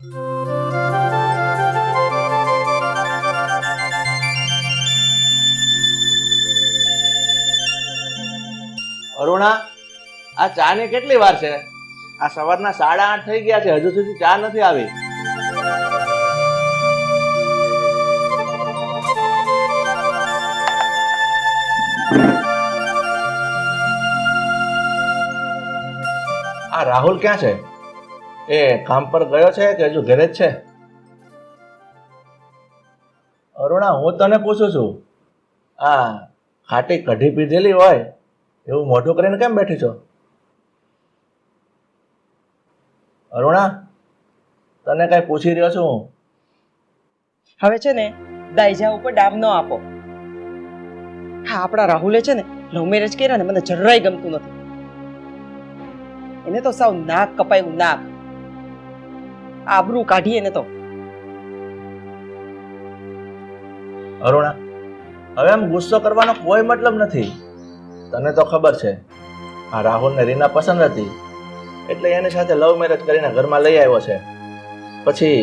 અરુણા, આ ચા ની કેટલી વાર છે? આ સવારના 8:30 થઈ ગયા છે, હજુ સુધી ચા નથી આવી. આ રાહુલ ક્યાં છે? એ કામ પર ગયો છે કે હજુ ઘરે જ છે? અરુણા, હું તને પૂછું છું, આ ખાટી કઢી પીધેલી હોય એવું મોઢું કરીને કેમ બેઠી છો? અરુણા, તને કઈ પૂછી રહ્યો છું હું. હવે છે ને દાઈજા ઉપર ડામ ન આપો. હા, આપણા રાહુલે છે ને લવ મેરેજ કર્યા ને મને જરાય ગમતું નથી. એને તો સાવ નાક કપાયું, નાક આબરૂ કાઢી એને તો. અરુણા, હવે આમ ગુસ્સો કરવાનો કોઈ મતલબ નથી. તને તો ખબર છે આ રાહુલને રીના પસંદ હતી એટલે એની સાથે લવ મેરેજ કરીને ઘરમાં લઈ આવ્યો છે. પછી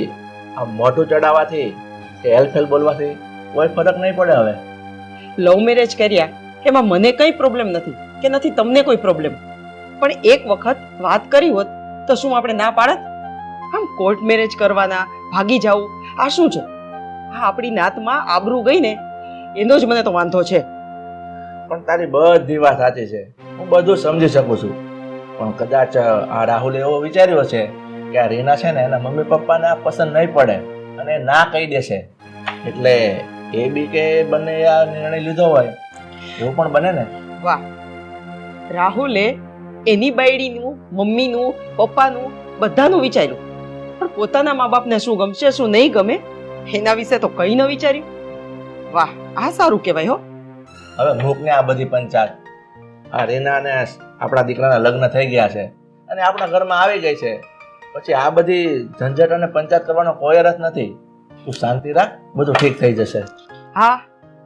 આ મોઢું ચડાવવાથી કે હેલફેલ બોલવાથી કોઈ ફરક નહીં પડે. હવે લવ મેરેજ કર્યા એમાં મને કઈ પ્રોબ્લેમ નથી કે નથી તમને કોઈ પ્રોબ્લેમ, પણ એક વખત વાત કરી હોત તો શું આપણે ના પાડત? આમ કોર્ટ મેરેજ કરવાના, ભાગી જવું, આ શું છે? આ આપણી નાતમાં આબરૂ ગઈ ને એનો જ મને તો વાંધો છે. પણ તારી બધી વાત સાચી છે, હું બધું સમજી શકું છું. પણ કદાચ આ રાહુલ એવો વિચાર્યો છે કે આ રીના છે ને એના મમ્મી પપ્પાને આ પસંદ નહીં પડે અને ના કહી દેશે, એટલે એ બી કે બંને આ નિર્ણય લીધો હોય એવું પણ બને ને. વાહ, રાહુલે એની બાયડીનું, મમ્મીનું, પપ્પાનું બધાનું વિચાર્યું, પણ પોતાના મા બાપને શું ગમશે શું નહીં ગમે એના વિશે તો કઈ ન વિચાર્યું. વાહ, આ સારું કહેવાય હો. હવે મૂકને આ બધી પંચાયત. આ રીના અને આપણા દીકરાના લગ્ન થઈ ગયા છે અને આપણા ઘરમાં આવી ગઈ છે, પછી આ બધી ઝંઝટ અને પંચાયત કરવાનો કોઈ અર્થ નથી. તું શાંતિ રાખ, બધું ઠીક થઈ જશે. હા,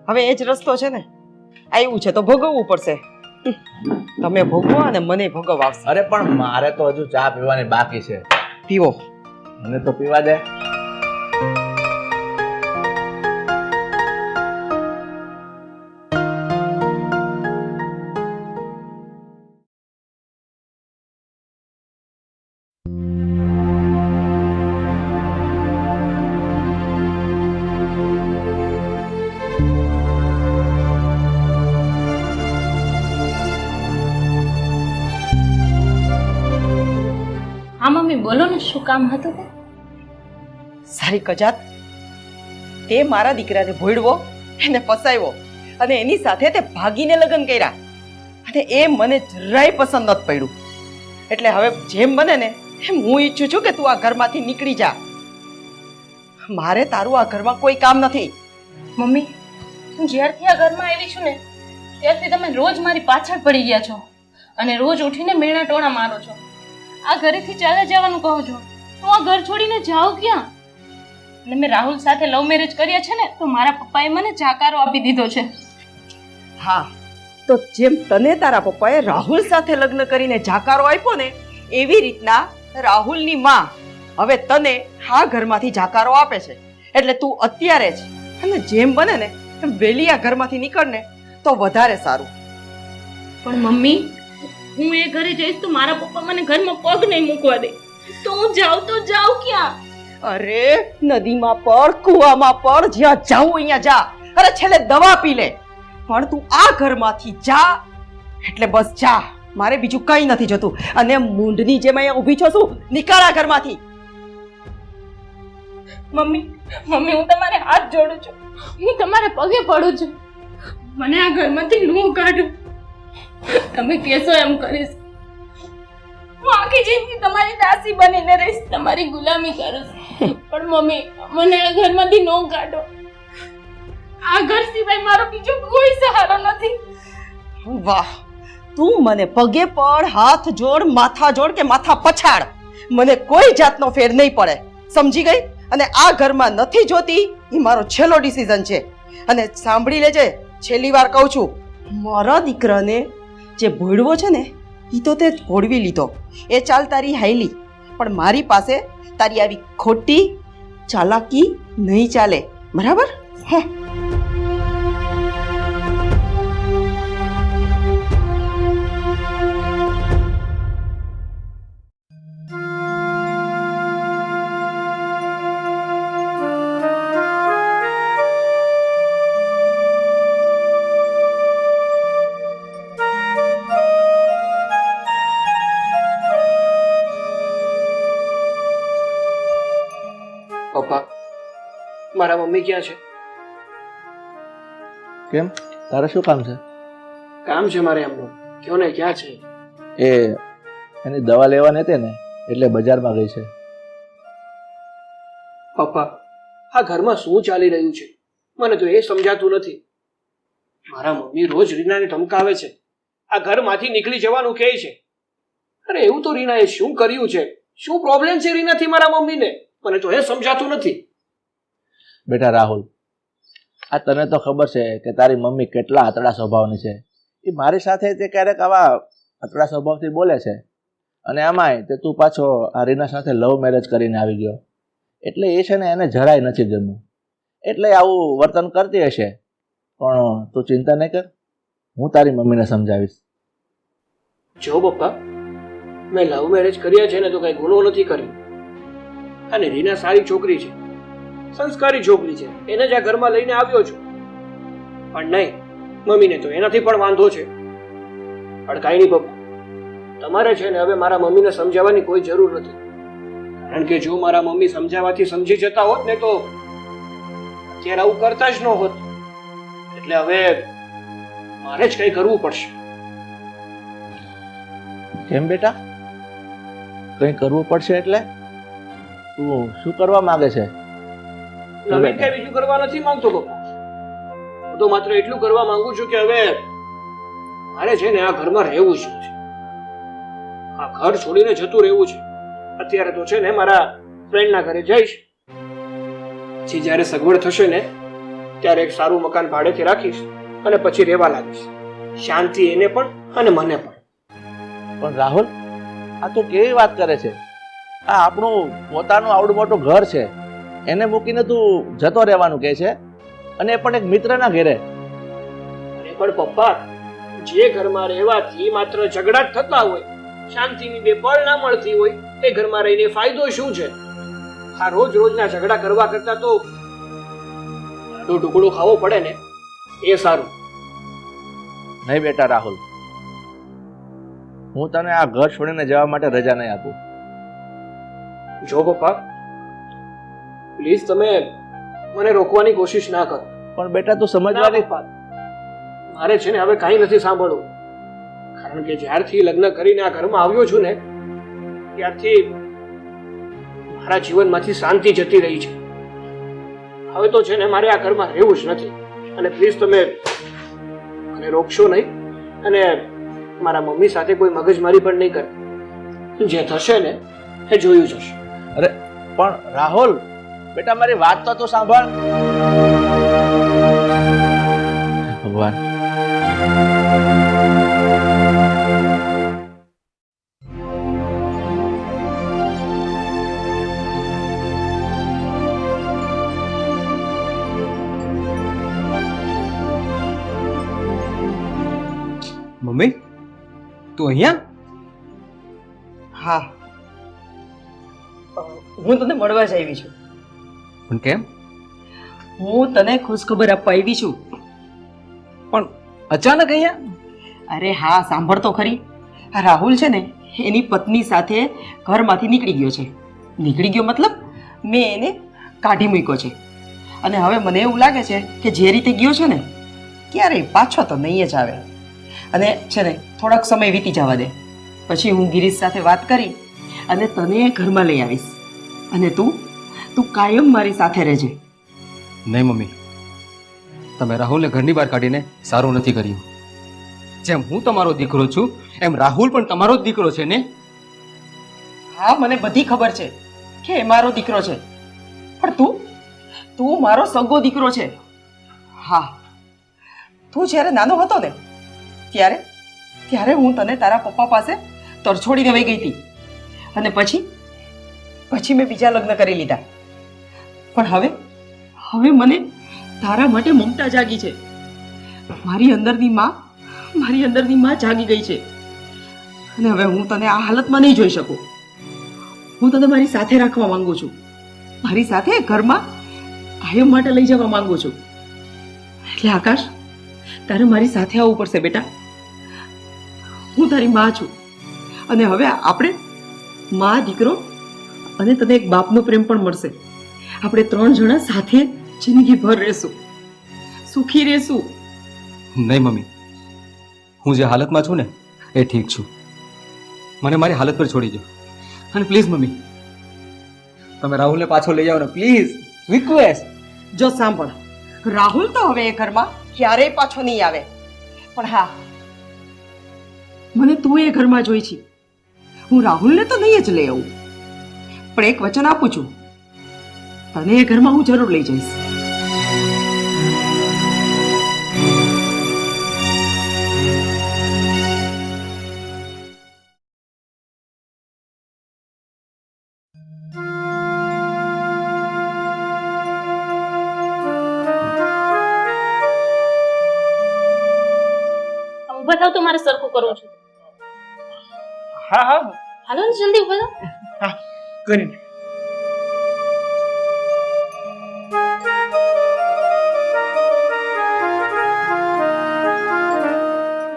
હવે એ જ રસ્તો છે ને, આવ્યું છે તો ભોગવવું પડશે. તમે ભોગવો અને મને ભોગવાવશે. અરે પણ મારે તો હજુ ચા પીવાની બાકી છે. પીવો. મને તો પીવા દે. હા મમ્મી, બોલો ને, શું કામ હતું તે? સારી કજાત, તે મારા દીકરાને ભોળવો, એને ફસાવ્યો અને એની સાથે તે ભાગીને લગ્ન કર્યા, અને એ મને જરાય પસંદ નથી પડ્યું. એટલે હવે જેમ બને ને એમ હું ઈચ્છું છું કે તું આ ઘરમાંથી નીકળી જા. મારે તારું આ ઘરમાં કોઈ કામ નથી. મમ્મી, હું જ્યારથી આ ઘરમાં આવી છું ને ત્યારથી તમે રોજ મારી પાછળ પડી ગયા છો અને રોજ ઉઠીને મેણા ટોણા મારો છો. આ ઘરેથી ચાલે જવાનું કહો છો, હું આ ઘર છોડીને જાઉં ક્યાં? અને મેં રાહુલ સાથે લવ મેરેજ કર્યા છે ને તો મારા પપ્પાએ મને જાકારો આપી દીધો છે. હા, તો જેમ તને તારા પપ્પાએ રાહુલ સાથે લગ્ન કરીને જાકારો આપ્યો ને એવી રીતના રાહુલની માં હવે તને આ ઘરમાંથી જાકારો આપે છે. એટલે તું અત્યારે જ અને જેમ બને ને એમ વહેલી આ ઘરમાંથી નીકળ ને તો વધારે સારું. પણ મમ્મી, હું એ ઘરે જઈશ તો મારા પપ્પા મને ઘરમાં પગ નહીં મૂકવા દે, તો હું જાઉં તો જાઉં ક્યાં? અરે નદીમાં પડ, કૂવામાં પડ, જ્યાં જાવું અહીંયા જા. અરે છેલ્લે દવા પી લે, પણ તું આ ઘરમાંથી જા એટલે બસ જા. મારે બીજું કઈ નથી જોતું. અને મૂંઢની જેમ અહીંયા ઊભી છો શું? નીકળ આ ઘરમાંથી. મમ્મી, મમ્મી, હું તમારે હાથ જોડું છું, હું તમારે પગે પડું છું, મને આ ઘરમાંથી ન કાઢો. તમે કહેશો એમ કરીશ. હું આખી જિંદગી તમારી દાસી બનીને રહીશ, તમારી ગુલામી કરીશ. પણ મમ્મી, મને આ ઘરમાંથી ન કાઢો. આ ઘર સિવાય મારો બીજો કોઈ સહારો નથી. વાહ, તું મને પગે પડ, હાથ જોડ, માથા જોડ કે માથા પછાડ, મને કોઈ જાતનો ફેર નહીં પડે. સમજી ગઈ? અને આ ઘરમાં નથી જોતી એ મારો છેલ્લો ડિસિઝન છે. અને સાંભળી લેજે, છેલ્લી વાર કહું છું, મારા દીકરાને જે ભોળવો છે ને એ તો તે ભોળવી લીધો, એ ચાલ તારી હાઈલી, પણ મારી પાસે તારી આવી ખોટી ચાલાકી નહીં ચાલે, બરાબર? હે પપ્પા, મારા મમ્મી ક્યાં છે? કેમ, તારે શું કામ છે? કામ છે મારે એમનું, કયો ને ક્યાં છે? એ એની દવા લેવાની હતી ને એટલે બજારમાં ગઈ છે. પપ્પા, આ ઘરમાં શું ચાલી રહ્યું છે મને તો એ સમજાતું નથી. મારા મમ્મી રોજ રીનાને ધમકાવે છે, આ ઘરમાંથી નીકળી જવાનું કહે છે. અરે એવું તો રીનાએ શું કર્યું છે? શું પ્રોબ્લેમ છે રીનાથી મારા મમ્મીને? મને તો એ સમજાતું નથી. બેટા રાહુલ, આ તને તો ખબર છે કે તારી મમ્મી કેટલા આતડા સ્વભાવની છે. એ મારી સાથે તે ક્યારેક આવા આતડા સ્વભાવથી બોલે છે, અને આમાંય તે તું પાછો આ રીના સાથે લવ મેરેજ કરીને આવી ગયો એટલે એ છે ને એને જરાય નથી ગમ્યું, એટલે આવું વર્તન કરતી હશે. પણ તું ચિંતા નહીં કર, હું તારી મમ્મીને સમજાવીશ. જો પપ્પા, મેં લવ મેરેજ કર્યા છે ને તો કઈ ગુનો નથી કર્યો. અને રીના સારી છોકરી છે, સંસ્કારી છોકરી છે, એને જ આ ઘરમાં લઈને આવ્યો છું. પણ નહીં, મમ્મીને તો એનાથી પણ વાંધો છે. પણ કાંઈ નહીં પપ્પા, તમારે છે ને હવે મારા મમ્મીને સમજાવવાની કોઈ જરૂર નથી. કારણ કે જો મારા મમ્મી સમજાવવાથી સમજી જતા હોત ને તો અત્યારે આવું કરતા જ ન હોત. એટલે હવે મારે જ કંઈ કરવું પડશે. કેમ બેટા, કંઈ કરવું પડશે એટલે? તું શું કરવા માંગે છે? નવીન કઈ બીજું કરવા નથી માંગતો પપ્પા. હું તો માત્ર એટલું કરવા માંગુ છું કે હવે મારે છે ને આ ઘરમાં રહેવું છે. આ ઘર છોડીને જતું રહેવું છે. અત્યારે તો છે ને મારા ફ્રેન્ડના ઘરે જઈશ. પછી જ્યારે સગવડ થશે ને ત્યારે એક સારું મકાન ભાડેથી રાખીશ અને પછી રહેવા લાગીશ. શાંતિ એને પણ અને મને પણ. પણ રાહુલ, આ તો કેવી વાત કરે છે? આ આપણું પોતાનું આવડું મોટું ઘર છે, એને મૂકીને તું જતો રહેવાનું કહે છે, અને એ પણ એક મિત્રના ઘેરે. અને પણ પપ્પા, જે ઘરમાં રહેવાથી માત્ર ઝઘડા જ થતા હોય, શાંતિની બે પળ ના મળતી હોય, એ ઘરમાં રહીને ફાયદો શું છે? આ રોજ રોજના ઝઘડા કરવા કરતા તો આડું ટુકડું ખાવો પડે ને એ સારું. નહીં બેટા રાહુલ, હું તને આ ઘર છોડીને જવા માટે રજા નહીં આપું. જો પપ્પા, પ્લીઝ તમે મને રોકવાની કોશિશ ના કરો. પણ બેટા તું ના સમજવાની. પપ્પા, મારે છે ને હવે કાંઈ નથી સાંભળવું. કારણ કે જ્યારથી લગ્ન કરીને આ ઘરમાં આવ્યો છું ને ત્યારથી મારા જીવનમાંથી શાંતિ જતી રહી છે. હવે તો છે ને મારે આ ઘરમાં રહેવું જ નથી. અને પ્લીઝ તમે મને રોકશો નહીં, અને મારા મમ્મી સાથે કોઈ મગજમારી પણ નહીં કરે. જે થશે ને એ જોયું જશે. અરે પણ રાહુલ, બેટા મારી વાત તો તું સાંભળ. ભગવાન, મમ્મી, તું અહીંયા? હા, હું તને મળવા જ આવી છું. પણ કેમ? હું તને ખુશખબર આપવા આવી છું. પણ અચાનક અહીંયા? અરે હા, સાંભળ તો ખરી. આ રાહુલ છે ને એની પત્ની સાથે ઘરમાંથી નીકળી ગયો છે. નીકળી ગયો મતલબ મેં એને કાઢી મૂક્યો છે. અને હવે મને એવું લાગે છે કે જે રીતે ગયો છે ને ક્યારેય પાછો તો નહીં જ આવે. અને છે ને થોડોક સમય વીતી જવા દે, પછી હું ગિરીશ સાથે વાત કરી અને તને ઘરમાં લઈ આવીશ. અને તું કાયમ મારી સાથે રહેજે. નહીં મમ્મી, તમે રાહુલને ઘરની બહાર કાઢીને સારું નથી કર્યું. જેમ હું તમારો દીકરો છું એમ રાહુલ પણ તમારો જ દીકરો છે ને? હા, મને બધી ખબર છે કે એ મારો દીકરો છે, પણ તું મારો સગો દીકરો છે. હા, તું જ્યારે નાનો હતો ને ત્યારે હું તને તારા પપ્પા પાસે તરછોડીને વહી ગઈ હતી. અને પછી પછી મેં બીજા લગ્ન કરી લીધા. પણ હવે હવે મને તારા માટે મમતા જાગી છે. મારી અંદરની માં જાગી ગઈ છે. અને હવે હું તને આ હાલતમાં નહીં જોઈ શકું. હું તને મારી સાથે રાખવા માંગુ છું. મારી સાથે ઘરમાં કાયમ માટે લઈ જવા માંગુ છું. એટલે આકાશ, તારે મારી સાથે આવવું પડશે બેટા. હું તારી માં છું અને હવે આપણે માં દીકરો અને તને એક બાપનો પ્રેમ પણ મળશે. આપણે 3 જણા સાથે જિંદગીભર રહેશું, સુખી રહેશું. નહીં મમ્મી, હું જે હાલતમાં છું ને એ ઠીક છું. મને મારી હાલત પર છોડી દો. અને પ્લીઝ મમ્મી, તમે રાહુલને પાછો લઈ આવો ને પ્લીઝ, રિક્વેસ્ટ. જો સાંભળ, રાહુલ તો હવે એ ઘરમાં ક્યારેય પાછો નહીં આવે. પણ હા, મને તું એ ઘરમાં જોઈ છે. હું રાહુલને તો નહીં જ લઈ આવું, પણ એક વચન આપું છું, તને એ ઘરમાં હું જરૂર લઈ જઈશ. ઉભા થાવ તો મારે સરખું કરવું છે. હા હા હાલો ને જલ્દી ઉભા થાવ. હા કરીને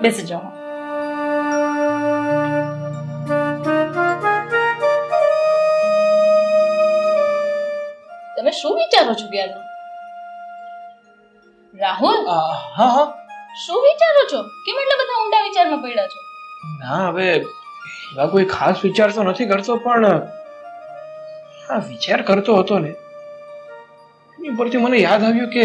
બેસી જાઓ. તમે શું વિચારો છો ક્યારનું? રાહુલ, હા હા શું વિચારો છો? કેમ એટલા બધા ઊંડા વિચારમાં પડ્યા છો? ના હવે એવા કોઈ ખાસ વિચાર તો નથી કરતો, પણ હા વિચાર કરતો હતો ને એની પરથી મને યાદ આવ્યું કે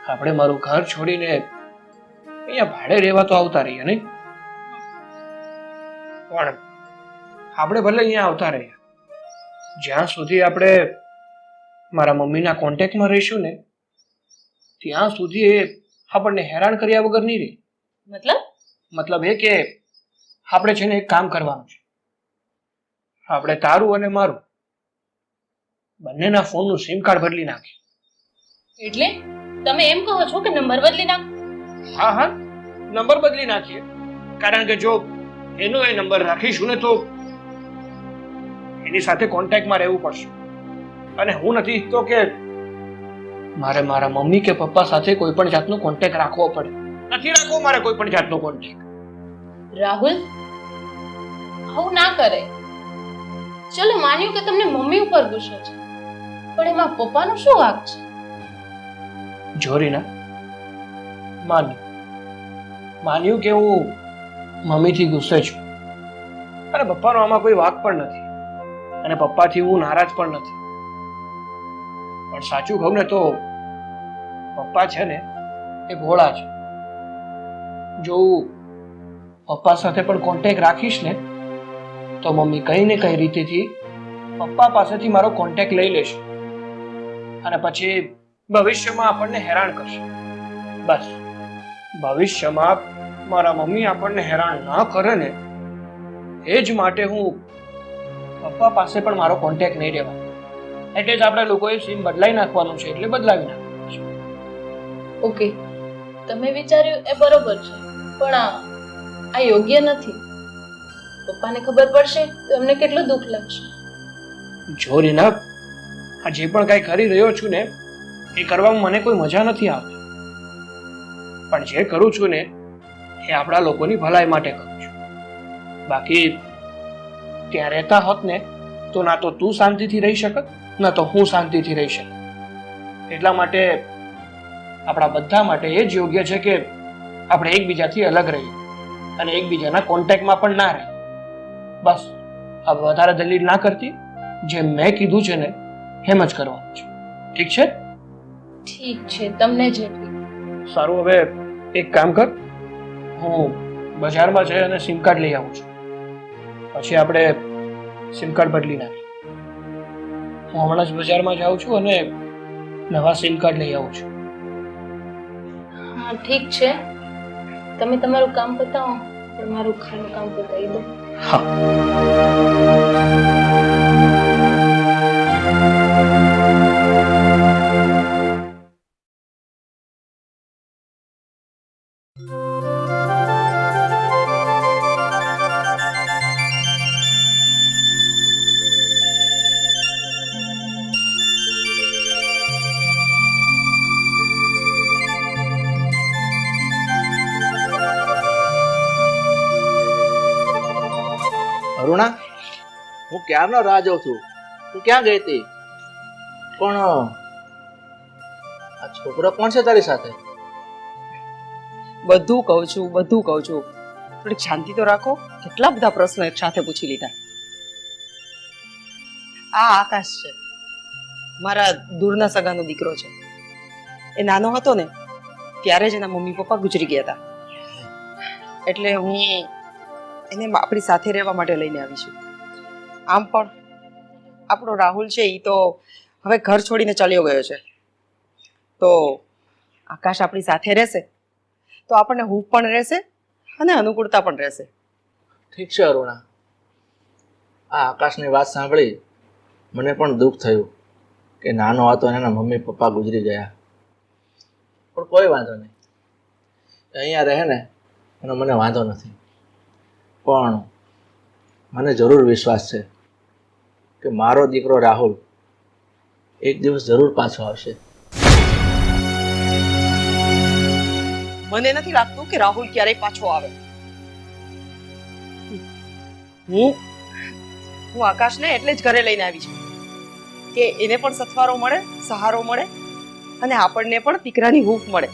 આપણે મારું ઘર છોડીને અહીંયા ભાડે રહેવા તો આવતા રહીએ નહીં, પણ આપણે ભલે અહીંયા આવતા રહીએ, જ્યાં સુધી આપણે મારા મમ્મીના કોન્ટેક્ટમાં રહીશું ને ત્યાં સુધી એ આપણને હેરાન કર્યા વગર નહીં રહે. મતલબ એ કે આપણે છે ને એક કામ કરવાનું છે, આપણે તારું અને મારું બંનેના ફોનનું સિમ કાર્ડ બદલી નાખીએ. એટલે તમે એમ કહો છો કે નંબર બદલી નાખો? હા હા નંબર બદલી નાખીએ, કારણ કે જો એનો એ નંબર રાખીશું ને તો એની સાથે કોન્ટેક્ટમાં રહેવું પડશે, અને હું નથી ઈચ્છતો કે મારે મારા મમ્મી કે પપ્પા સાથે કોઈ પણ જાતનો કોન્ટેક્ટ રાખવો પડે. નથી રાખવો મારે કોઈ પણ જાતનો કોન્ટેક્ટ. રાહુલ, આવું ના કરે. ચલો માન્યું કે તમને મમ્મી ઉપર ગુસ્સો છે, પણ એમાં પપ્પાનો શું વાંક છે? જોરીના માન્યું કે હું મમ્મીથી ગુસ્સે છું, અને પપ્પાનો આમાં કોઈ વાંક પણ નથી, અને પપ્પાથી હું નારાજ પણ નથી. પણ સાચું કહું ને તો પપ્પા છે ને એ ભોળા છે. જો હું પપ્પા સાથે પણ કોન્ટેક્ટ રાખીશ ને તો મમ્મી કઈ ને કઈ રીતેથી પપ્પા પાસેથી મારો કોન્ટેક્ટ લઈ લેશે, અને પછી ભવિષ્યમાં આપણને હેરાન કરશે. બસ ભવિષ્યમાં મારા મમ્મી આપણને હેરાન ના કરે ને એ જ માટે હું પપ્પા પાસે પણ મારો કોન્ટેક્ટ નહીં રહેવાનો. એટલે જ આપણે લોકોએ સિમ બદલાઈ નાખવાનું છે, એટલે બદલાવી નાખવાનું છે. ઓકે, તમે વિચાર્યું એ બરોબર છે, પણ આ યોગ્ય નથી. પપ્પાને ખબર પડશે તો એમને કેટલું દુઃખ લાગશે. જો રીના, આ જે પણ કાંઈ કરી રહ્યો છું ને એ કરવામાં મને કોઈ મજા નથી આવતી, પણ જે કરું છું ને એ આપણા લોકોની ભલાઈ માટે કરું છું. બાકી ત્યાં રહેતા હોત ને તો ના તો તું શાંતિથી રહી શકત, ના તો હું શાંતિથી રહી શકત. એટલા માટે આપણા બધા માટે એ જ યોગ્ય છે કે આપણે એકબીજાથી અલગ રહીએ અને એકબીજાના કોન્ટેક્ટમાં પણ ના રહીએ. બસ હવે વધારે દલીલ ના કરતી, જે મેં કીધું છે ને એમ જ કરવાનું છે. ઠીક છે? ઠીક છે, તમને જે ઠીક. સારું, હવે એક કામ કર, હું બજારમાં જઈ અને સિમ કાર્ડ લઈ આવું છું, પછી આપણે સિમ કાર્ડ બદલી નાખીએ. હું હમણાં જ બજારમાં જાઉં છું અને નવા સિમ કાર્ડ લઈ આવું છું. હા ઠીક છે, તમે તમારું કામ પતાવો, પણ મારું ખાનું કામ પતાવી દો. હા અરુણા, હું ક્યારનો રાહ જોઉં છું. તું ક્યાં ગઈ હતી? પણ આ છોકરો કોણ છે તારી સાથે? બધું કહું છું, બધું કહું છું. થોડીક શાંતિ તો રાખો. કેટલા બધા પ્રશ્નો એક સાથે પૂછી લીધા. આ આકાશ છે, મારા દૂરના સગાનો દીકરો છે. એ નાનો હતો ને ત્યારે જ એના મમ્મી પપ્પા ગુજરી ગયા હતા. એટલે હું એને આપણી સાથે રહેવા માટે લઈને આવી છું. આમ પણ આપણો રાહુલ છે એ તો હવે ઘર છોડીને ચાલ્યો ગયો છે. તો આકાશ આપણી સાથે રહેશે તો આપણને હૂંફ પણ રહેશે અને અનુકૂળતા પણ રહેશે. ઠીક છે અરુણા, આ આકાશની વાત સાંભળી મને પણ દુઃખ થયું કે નાનો હતો અને એના મમ્મી પપ્પા ગુજરી ગયા. પણ કોઈ વાંધો નહીં, અહીંયા રહે ને એનો મને વાંધો નથી. પણ મને જરૂર વિશ્વાસ છે કે મારો દીકરો રાહુલ એક દિવસ જરૂર પાછો આવશે. મને નથી લાગતું કે રાહુલ ક્યારેય પાછો આવે. હું આકાશને એટલે જ ઘરે લઈને આવી છું કે એને પણ સથવારો મળે, સહારો મળે અને આપણને પણ દીકરાની હૂંફ મળે.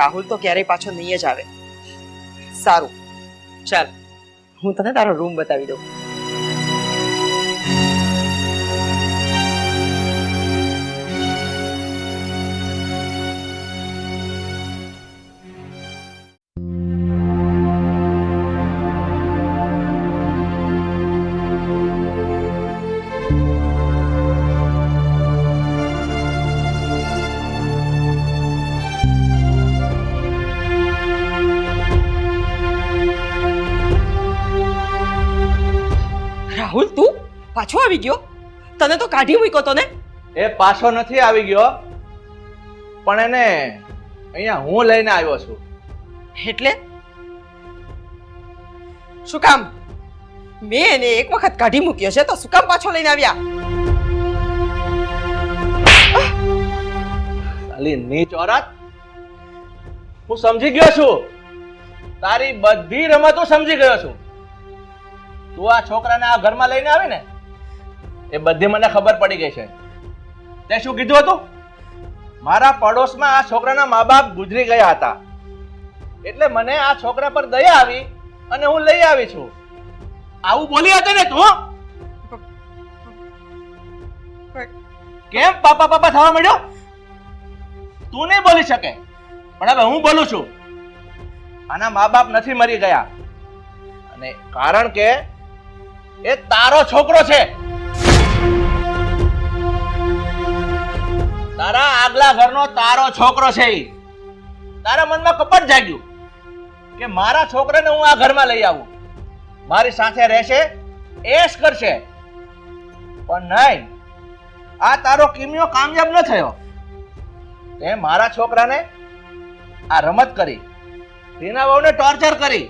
રાહુલ તો ક્યારેય પાછો નહીં જ આવે. સારું, ચાલ હું તને તારો રૂમ બતાવી દઉં. રાહુલ, તું પાછો આવી ગયો? તને તો કાઢી મૂક્યો તો ને. એ પાછો નથી આવી ગયો, પણ એને અહીંયા હું લઈને આવ્યો છું. એટલે શું કામ? મેં એને એક વખત કાઢી મૂક્યો છે તો શું કામ પાછો લઈને આવ્યા? સાલી નીચ ઓરત, હું સમજી ગયો છું. તારી બધી રમતો સમજી ગયો છું. તું આ છોકરાને આ ઘરમાં લઈને આવી ને એ બધી મને ખબર પડી ગઈ છે. તે શું કીધું હતું? મારા પડોશમાં આ છોકરાના મા બાપ ગુજરી ગયા હતા એટલે મને આ છોકરા પર દયા આવી અને હું લઈ આવી છું. આવું બોલી હતી ને તું? કેમ પાપા પાપા થવા માંડ્યો? તું નહીં બોલી શકે પણ હવે હું બોલું છું. આના મા બાપ નથી મરી ગયા અને કારણ કે એ તારો છોકરો છે. તારા આગલા ઘરનો તારો છોકરો છે. ઈ તારા મનમાં કપટ જાગ્યું કે મારા છોકરાને હું આ ઘરમાં લઈ આવું, મારી સાથે રહેશે, એશ કરશે. પણ નહીં, આ તારો કિમિયો કામયાબ ન થયો. તે મારા છોકરાને આ રમત કરી, તેના વહુને ટોર્ચર કરી,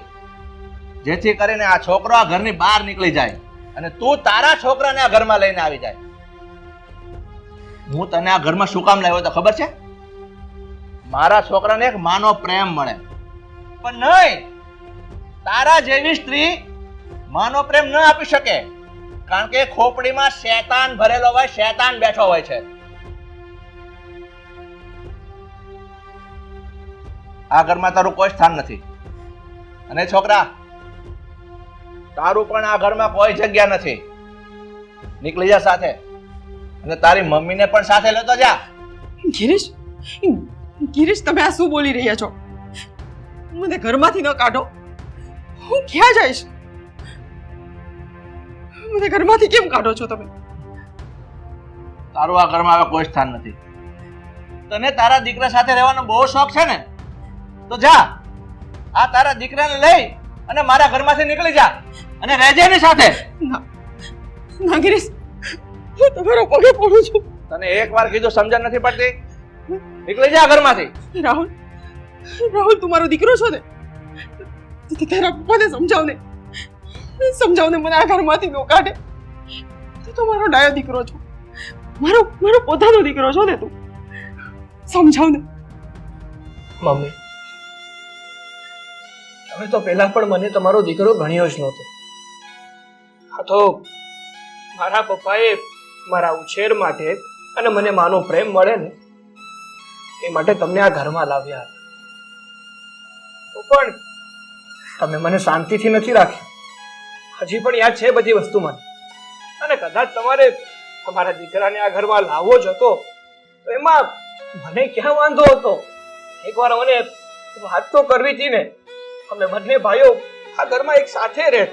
જેથી કરીને આ છોકરો આ ઘરની બહાર નીકળી જાય અને તું તારા છોકરાને આ ઘરમાં લઈને આવી જાય. હું તને આ ઘરમાં શું કામ લાવ્યો તો ખબર છે? મારા છોકરાને એક માનો પ્રેમ મળે. પણ નહીં, તારા જેવી સ્ત્રી માનો પ્રેમ ન આપી શકે કારણ કે ખોપડીમાં શેતાન ભરેલો હોય, શેતાન બેઠો હોય છે. આ ઘરમાં તારું કોઈ સ્થાન નથી અને છોકરા, તારું પણ આ ઘરમાં કોઈ જગ્યા નથી. નીકળી જા સાથે અને તારી મમ્મીને પણ સાથે લેતો જા. ગિરીશ, ગિરીશ, તમે આ શું બોલી રહ્યા છો? મને ઘરમાંથી ન કાઢો. હું ક્યાં જઈશ? મને ઘરમાંથી કેમ કાઢો છો તમે? તારું આ ઘરમાં હવે કોઈ સ્થાન નથી. તને તારા દીકરા સાથે રહેવાનો બહુ શોખ છે ને, તો જા આ તારા દીકરાને લઈ અને મારા ઘરમાંથી નીકળી જા અને રહેજે એની સાથે. ના ગિરીશ, હું તમારા પગે પડું છું. તને એકવાર કીધું સમજણ નથી પડતી? નીકળી જા ઘરમાંથી. રાહુલ, રાહુલ તું મારો દીકરો છો ને, તે તારા પપ્પાને સમજાવ ને મને આ ઘરમાંથી નો કાઢે. તું તો મારો ડાયો દીકરો છો, મારો મારો પોતાનો દીકરો છો ને, તું સમજાવ ને. મમ્મી, તમે તો પહેલા પણ મને તમારો દીકરો ગણ્યો જ નહોતો. આ તો મારા પપ્પાએ મારા ઉછેર માટે અને મને માનો પ્રેમ મળે ને એ માટે તમને આ ઘરમાં લાવ્યા હતા. તો પણ તમે મને શાંતિથી નથી રાખ્યો. હજી પણ યાદ છે બધી વસ્તુ મને. અને કદાચ તમારે તમારા દીકરાને આ ઘરમાં લાવવો જ હતો તો એમાં મને ક્યાં વાંધો હતો? એકવાર મને વાત તો કરવી હતી ને, અમે બંને ભાઈઓ આ ઘરમાં એક સાથે રહે.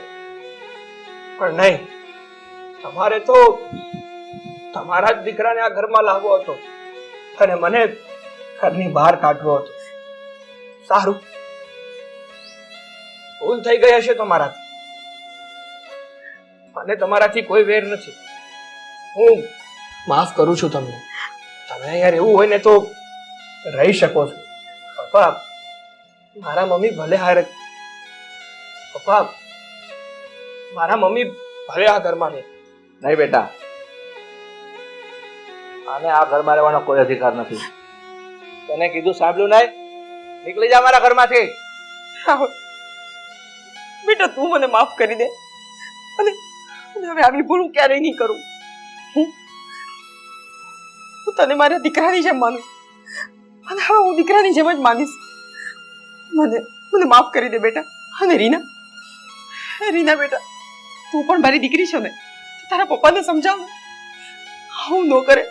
પણ નહીં, તમારે તો તમારા જ દીકરાને આ ઘરમાં લાવવો હતો અને મને ઘરની બહાર કાઢવો હતો. સારું, ભૂલ થઈ ગઈ હશે તમારાથી. મને તમારાથી કોઈ વેર નથી. હું માફ કરું છું તમને. તમે યાર એવું હોય ને તો રહી શકો છો. પપ્પા, મારા મમ્મી ભલે આ ઘરમાં રહે. નહીં બેટા, આને આ ઘરમાં રહેવાનો કોઈ અધિકાર નથી. તને કીધું સાંભળ્યું નહીં? નીકળી જા મારા ઘરમાંથી. રાહુલ બેટા, તું મને માફ કરી દે અને હવે આવી ભૂલ હું ક્યારેય નહીં કરું. હું તને મારા દીકરાની જેમ માનું અને હવે હું દીકરાની જેમ જ માનીશ. મને માફ કરી દે બેટા. અને રીના બેટા, તું પણ મારી દીકરી છો ને, તારા પપ્પાને સમજાવ ને. હું ન કરે,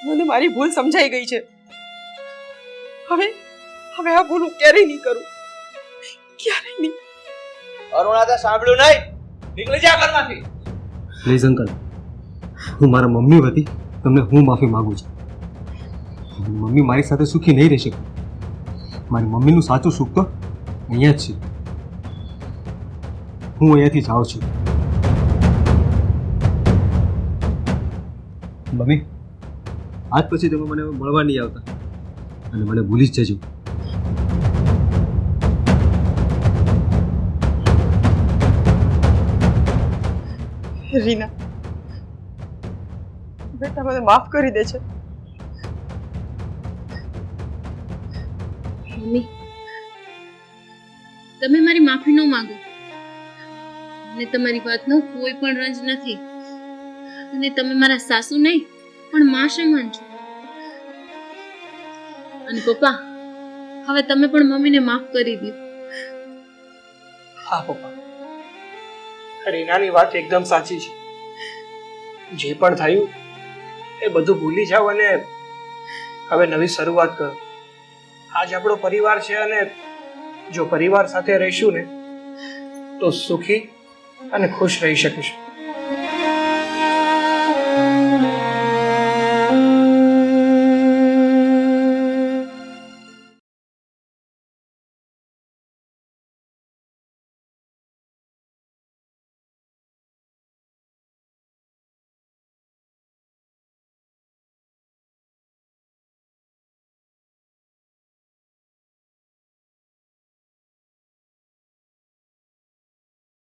મને મારી ભૂલ સમજાઈ ગઈ છે. હવે આ ભૂલ હું ક્યારેય નહીં કરું, ક્યારેય નહીં. અરુણા, તે સાંભળ્યું નહીં? નીકળી જા ઘરમાંથી. પ્લીઝ અંકલ, હું મારા મમ્મી વતી તમને હું માફી માંગુ છું. મમ્મી મારી સાથે સુખી નહીં રહી શકે. મારી મમ્મીનું સાચું સુખ તો અહીંયા જ છે. હું અહીંયાથી જાઉં છું. મમ્મી, આજ પછી તમે મને મળવા નહીં આવતા અને મને ભૂલી જ જજો. રીના બેટા, મને માફ કરી દે છે. મમ્મી, તમે મારી માફી ન માંગો. મને તમારી વાતનો કોઈ પણ રંજ નથી અને તમે મારા સાસુ નહીં પણ માં સમાન છો. અને પપ્પા, હવે તમે પણ મમ્મીને માફ કરી દો. હા પપ્પા, રીનાની વાત એકદમ સાચી છે. જે પણ થયું એ બધું ભૂલી જાઓ અને હવે નવી શરૂઆત કરો. આજ આપણો પરિવાર છે અને જો પરિવાર સાથે રહીશું ને તો સુખી અને ખુશ રહી શકીશું.